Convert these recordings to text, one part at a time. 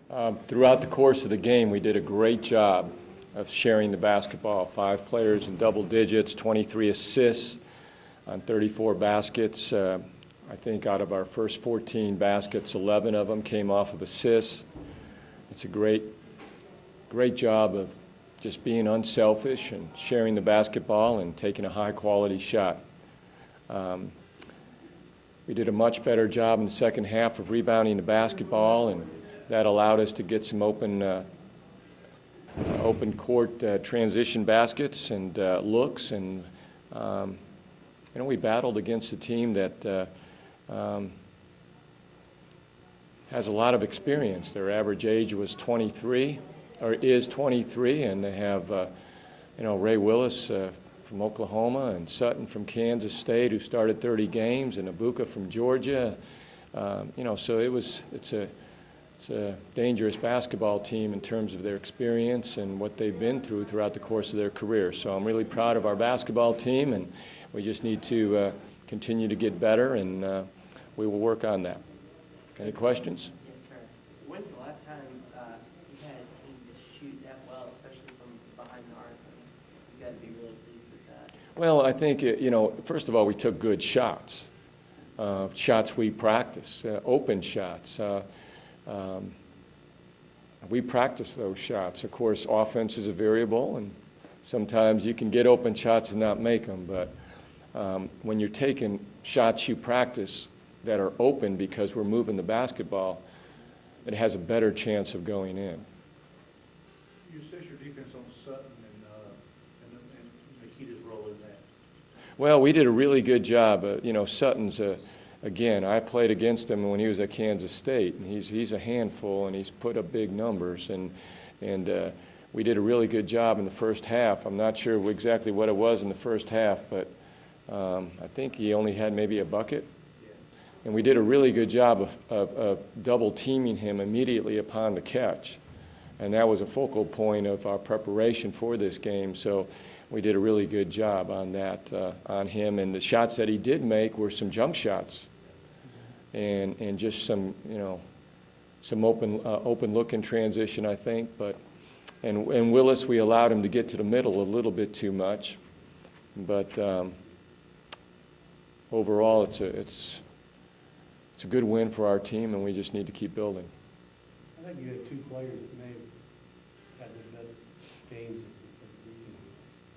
Throughout the course of the game, we did a great job of sharing the basketball. 5 players in double digits, 23 assists on 34 baskets. I think out of our first 14 baskets, 11 of them came off of assists. It's a great job of just being unselfish and sharing the basketball and taking a high-quality shot. We did a much better job in the second half of rebounding the basketball, and that allowed us to get some open court transition baskets and looks. And we battled against a team that has a lot of experience. Their average age was 23, or is 23, and they have Ray Willis from Oklahoma and Sutton from Kansas State, who started 30 games, and Abuka from Georgia. So it's a dangerous basketball team in terms of their experience and what they've been through throughout the course of their career. So I'm really proud of our basketball team, and we just need to continue to get better, and we will work on that. Any questions? Yes, sir. When's the last time you had a team to shoot that well, especially from behind the arc? You got to be really pleased with that. Well, I think, first of all, we took good shots. Shots we practice, open shots. We practice those shots. Of course, offense is a variable, and sometimes you can get open shots and not make them. But when you're taking shots you practice that are open because we're moving the basketball, it has a better chance of going in. You assess your defense on Sutton and Nikita's role in that? Well, we did a really good job. Sutton's again, I played against him when he was at Kansas State, and he's a handful, and he's put up big numbers, and we did a really good job in the first half. I'm not sure exactly what it was in the first half, but I think he only had maybe a bucket. Yeah. And we did a really good job of double teaming him immediately upon the catch, and that was a focal point of our preparation for this game. So we did a really good job on that, on him, and the shots that he did make were some jump shots, and just some open look in transition, I think. And Willis, we allowed him to get to the middle a little bit too much, but overall it's a good win for our team, and we just need to keep building. I think you had 2 players that may have had the best games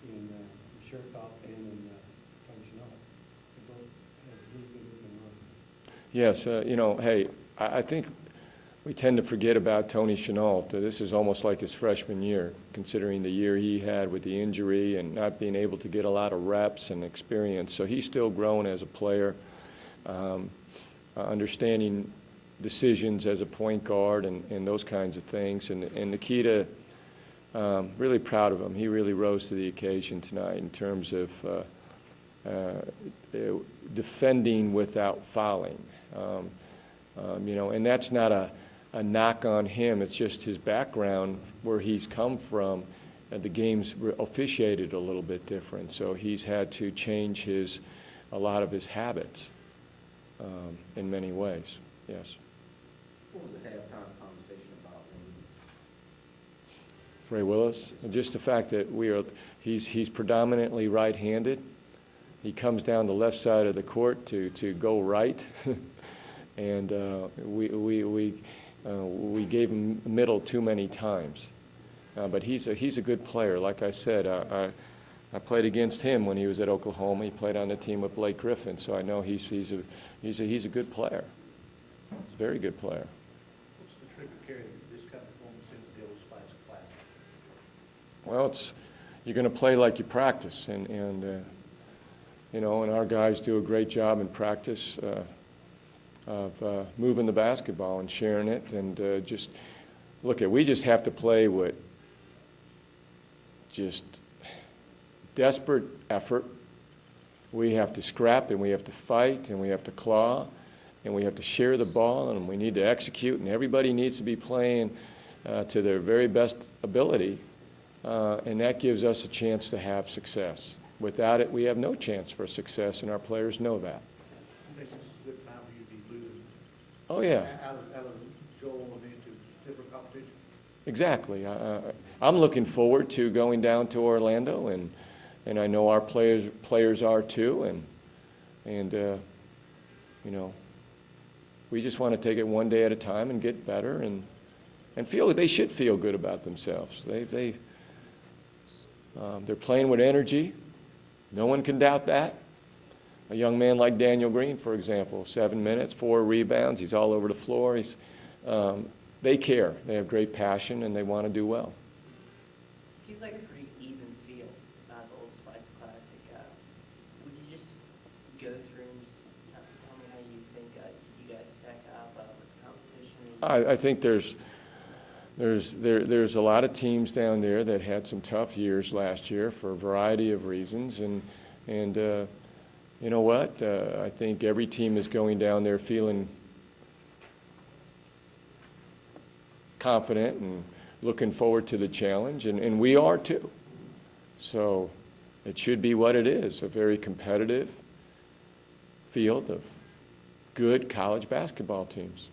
in Chertoff and in Functional. They both had really good looking runs. Yes, hey, I think we tend to forget about Tony Chenault. This is almost like his freshman year, considering the year he had with the injury and not being able to get a lot of reps and experience. So he's still grown as a player, understanding decisions as a point guard and those kinds of things. And Nikita, really proud of him. He really rose to the occasion tonight in terms of defending without fouling. And that's not a knock on him. It's just his background, where he's come from. The game's officiated a little bit different, so he's had to change a lot of his habits in many ways. Yes. What was the halftime conversation about? Ray Willis, just the fact that he's predominantly right-handed. He comes down the left side of the court to go right, and we gave him middle too many times. But he's a good player. Like I said, I played against him when he was at Oklahoma. He played on the team with Blake Griffin, so I know he's a good player. He's a very good player. What's the trick of carrying this kind of performance into the old Spice Classic? Well, you're going to play like you practice, and our guys do a great job in practice of moving the basketball and sharing it, and we just have to play with just desperate effort. We have to scrap, and we have to fight, and we have to claw, and we have to share the ball, and we need to execute, and everybody needs to be playing to their very best ability, and that gives us a chance to have success. Without it, we have no chance for success, and our players know that. I think this is a good time for you to be moving Oh, yeah. out of Joel and into different exactly. I'm looking forward to going down to Orlando, and I know our players are too, and you know, we just want to take it one day at a time and get better, and feel they should feel good about themselves. They're playing with energy. No one can doubt that. A young man like Daniel Green, for example, 7 minutes, 4 rebounds. He's all over the floor. They care. They have great passion, and they want to do well. Seems like a pretty even field, the Old Spice Classic. Would you just go through and just tell me how you think you guys stack up with the competition? I think there's a lot of teams down there that had some tough years last year for a variety of reasons, and you know what? I think every team is going down there feeling confident and looking forward to the challenge, and we are too. So it should be what it is, a very competitive field of good college basketball teams.